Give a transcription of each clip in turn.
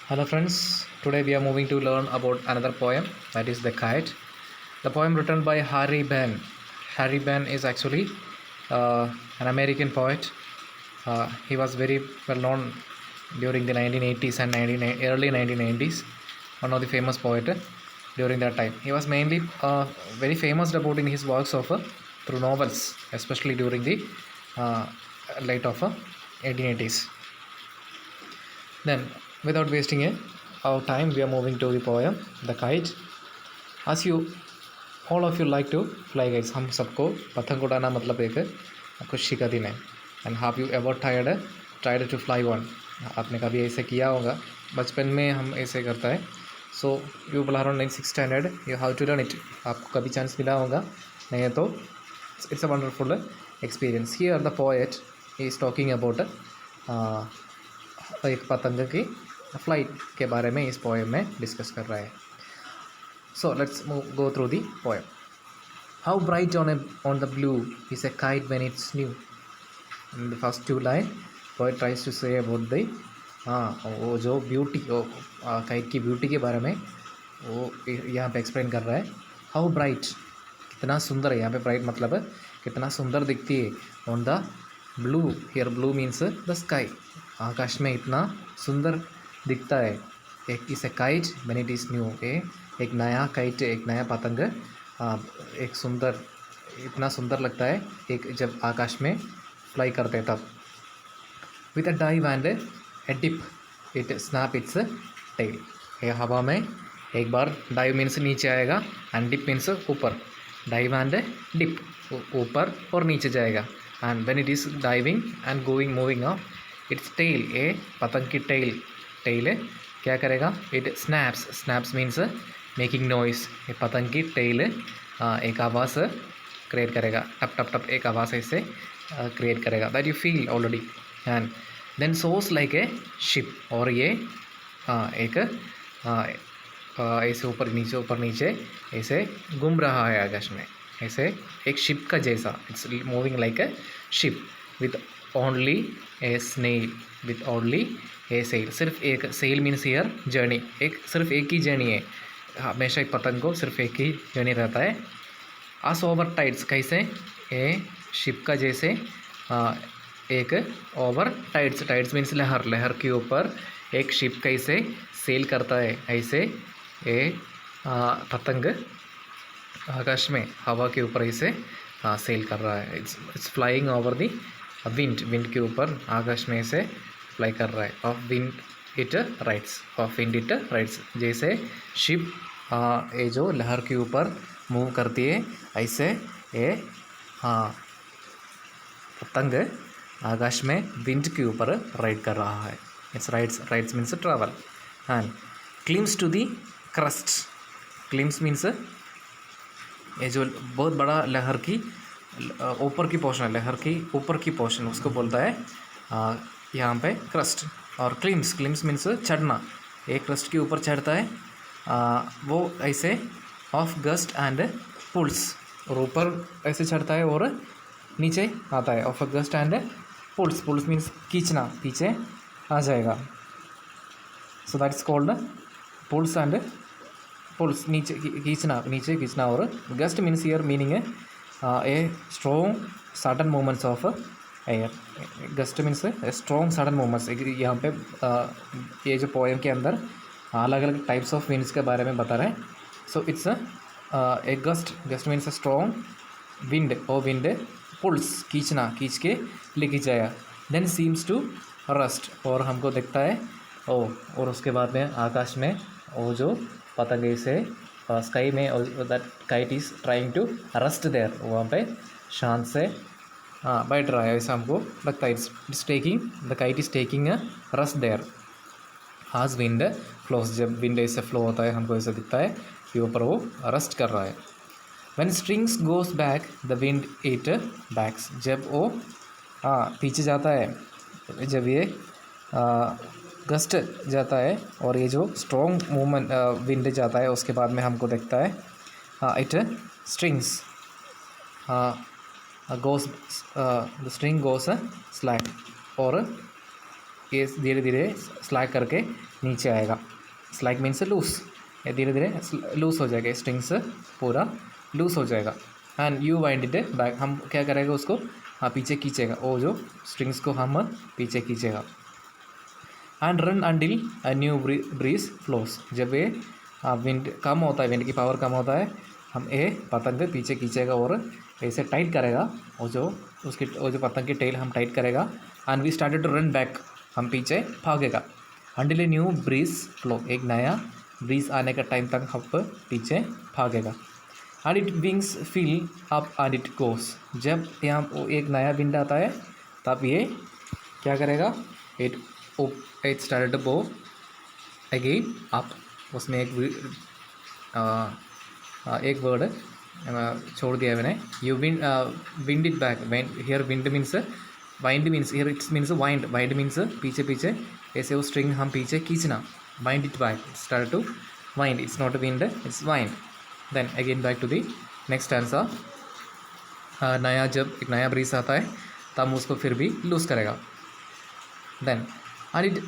Hello friends, today we are moving to learn about another poem, that is The Kite. The poem written by Harry Benn. Harry Benn is actually an American poet. He was very well known during the 1980s and early 1990s, one of the famous poet during that time. He was mainly very famous about in his works of through novels, especially during the uh, late of 1880s. Then, without wasting our time, we are moving to the poem The Kite. As you all of you like to fly guys, हम सबको पतंग उड़ाना मतलब एक खुशी का दिन है. And have you ever tried to fly one? आपने कभी ऐसे किया होगा, बचपन में हम ऐसे करता है. So you will are on 6th standard, you have to learn it. आपको कभी चांस मिला होगा, नहीं है तो it's a wonderful experience. Here the poet is talking about एक पतंग की फ्लाइट के बारे में इस पोएम में डिस्कस कर रहा है. So let's go through the poem. How bright on the blue is a kite when it's new. In the first two line poet tries to say about the वो जो ब्यूटी, वो kite की beauty के बारे में वो यहाँ पे एक्सप्लेन कर रहा है. हाउ ब्राइट, कितना सुंदर है. यहाँ पे ब्राइट मतलब कितना सुंदर दिखती है. On the blue, here blue means the sky, आकाश में इतना सुंदर दिखता है. एक is a kite when it is new, एक नया काइट, एक नया पतंग एक सुंदर, इतना सुंदर लगता है एक जब आकाश में फ्लाई करते तब. With a dive and a dip it snap its tail. ये हवा में एक बार डाइव मीन्स नीचे आएगा एंड डिप मीन्स ऊपर. डाइव एंड डिप, ऊपर और नीचे जाएगा. And when it is diving and going moving up, its tail, a पतंग की टेल क्या करेगा, it snaps means making noise. ये पतंग की टेल एक आवाज़ क्रिएट करेगा, टप टप टप एक आवाज़ ऐसे क्रिएट करेगा. That you feel already. And then सोस लाइक ए शिप, और ये एक ऐसे ऊपर नीचे ऐसे घूम रहा है आकाश में, ऐसे एक शिप का जैसा. It's moving like a ship with only a snail, with only a sail. सिर्फ एक सेल मीन्स हियर जर्नी, सिर्फ एक ही जर्नी है. हमेशा एक पतंग को सिर्फ एक ही जर्नी रहता है. आस ओवर टाइड्स, कैसे ए शिप का जैसे एक ओवर टाइड्स मीन्स लहर के ऊपर एक शिप कैसे सेल करता है, ऐसे ए पतंग आकाश में हवा के ऊपर ऐसे सेल कर रहा है. It's flying over the wind के ऊपर आकाश में ऐसे फ्लाई कर रहा है. ऑफ विंड इट राइट्स, जैसे शिप ये जो लहर के ऊपर मूव करती है, ऐसे ये पतंग आकाश में विंड के ऊपर राइड कर रहा है. It's rides means travel. And climbs to the crest. Climbs means ये जो बहुत बड़ा लहर की ऊपर की पोर्शन है, लहर की ऊपर की पोर्शन, उसको बोलता है यहाँ पे क्रस्ट. और क्लिम्स मीन्स चढ़ना, एक क्रस्ट के ऊपर चढ़ता है वो ऐसे ऑफ गस्ट एंड पुल्स, और ऊपर ऐसे चढ़ता है और नीचे आता है. Of gust and pulls means खींचना, पीछे आ जाएगा. So that is called pulls and pulls, नीचे खींचना. और गस्ट मीन्स हियर मीनिंग है a strong sudden movements of air. Gust means strong sudden movements. यहाँ पे ये जो पोएम के अंदर अलग अलग टाइप्स ऑफ विंड्स के बारे में बता रहे हैं. So it's a gust means strong wind, और विंड पुल्स खींच के लेके जाएगा. देन सीम्स टू रस्ट, और हमको दिखता है और उसके बाद में आकाश में वो जो पतंग से स्काई में, that kite is trying to rest there, वहाँ पे शांत से बैठ रहा है, ऐसा हमको लगता है. It's taking, the kite is taking a rest there as wind flows. जब विंड ऐसे फ्लो होता है हमको ऐसा दिखता है कि ऊपर वो रस्ट कर रहा है. When strings goes back the wind it backs. जब वो पीछे जाता है, जब ये गस्ट जाता है और ये जो स्ट्रॉन्ग मूवमेंट विंड जाता है, उसके बाद में हमको दिखता है it strings goes, the string goes slack, और ये धीरे धीरे स्लाइड करके नीचे आएगा। स्लाइड मीन्स लूज, ये धीरे धीरे लूज हो जाएगा, स्ट्रिंग्स पूरा लूज हो जाएगा। And you wind it back, हम क्या करेगा उसको, हाँ पीछे खींचेगा, वो जो स्ट्रिंग्स को हम पीछे खींचेगा। And run until a new breeze flows, जब ये विंड कम होता है, विंड की पावर कम होता है, हम ये पतंग पीछे खींचेगा और ऐसे टाइट करेगा, वो जो पतंग की टेल हम टाइट करेगा। And we started to run back, हम पीछे भागेगा। Until a new breeze flow, एक नया ब्रीज आने का टाइम तक हम पीछे भागेगा। And it wings fill up and it goes, जब यहाँ एक नया विंड आता है तब ये क्या करेगा, it started to go again up. उसमें एक वर्ड छोड़ दिया मैंने, you wind it back. Here wind means wind, means here it's means wind, wind means पीछे पीछे ऐसे वो स्ट्रिंग हम पीछे खींचना। Wind it back, start to wind, it's not wind, it's wind. Then again back to the next answer. नया जब एक नया ब्रीज आता है तब उसको फिर भी लूज करेगा। Then and it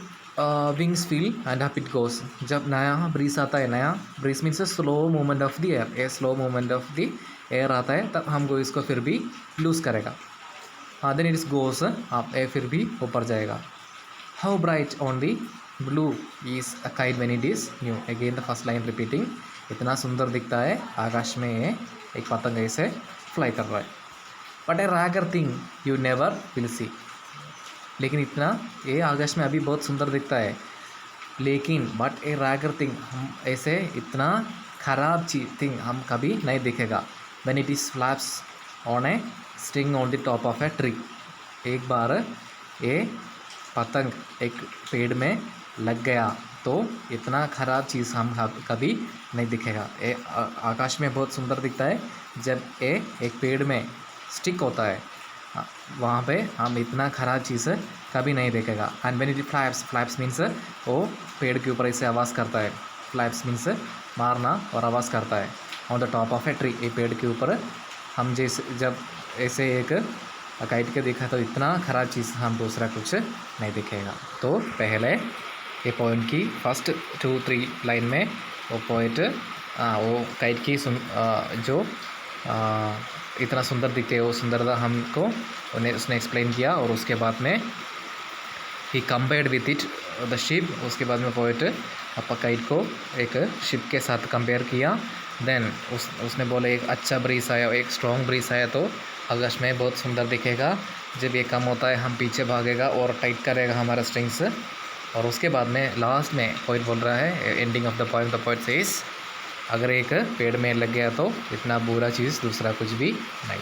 wings feel and up it goes, जब नया ब्रीज आता है, नया breeze means slow movement of the air, a slow movement of the air आता है तब हमको इसको फिर भी लूज करेगा। देन इट्स गोस अप, ए फिर भी ऊपर जाएगा। How bright on the blue is a kite when it is new, again the first line repeating. इतना सुंदर दिखता है आकाश में एक पतंग ऐसे फ्लाई कर रहा है। But A Raigar thing you never will see, लेकिन इतना ये आकाश में अभी बहुत सुंदर दिखता है, लेकिन बट ए रैगर थिंग, हम ऐसे इतना खराब थिंग हम कभी नहीं दिखेगा। When it is flaps on a string on the top of a tree, एक बार ये पतंग एक पेड़ में लग गया तो इतना ख़राब चीज़ हम कभी नहीं दिखेगा। ये आकाश में बहुत सुंदर दिखता है, जब ये एक पेड़ में स्टिक होता है वहाँ पे हम इतना ख़राब चीज़ कभी नहीं देखेगा। And when it flaps, flaps means वो पेड़ के ऊपर ऐसे आवाज़ करता है, फ्लैप्स मीन्स मारना और आवाज़ करता है। On the top of a tree, ये पेड़ के ऊपर हम जैसे जब ऐसे एक काइट के देखा तो इतना ख़राब चीज़ हम दूसरा कुछ नहीं दिखेगा। तो पहले ये पोएम की फर्स्ट 2-3 लाइन में वो पोएट वो काइट की जो इतना सुंदर दिखते है वो सुंदरता हमको उसने एक्सप्लेन किया, और उसके बाद में ही compared with it the ship, उसके बाद में पोएट काइट को एक शिप के साथ कंपेयर किया। देन उसने बोले एक अच्छा ब्रीज आया, एक स्ट्रॉन्ग ब्रीज आया तो आकाश में बहुत सुंदर दिखेगा, जब ये कम होता है हम पीछे भागेगा और टाइट करेगा हमारा स्ट्रिंग्स। और उसके बाद में लास्ट में पोएट बोल रहा है, ending of the poem the poet says, अगर एक पेड़ में लग गया तो इतना बुरा चीज़ दूसरा कुछ भी नहीं।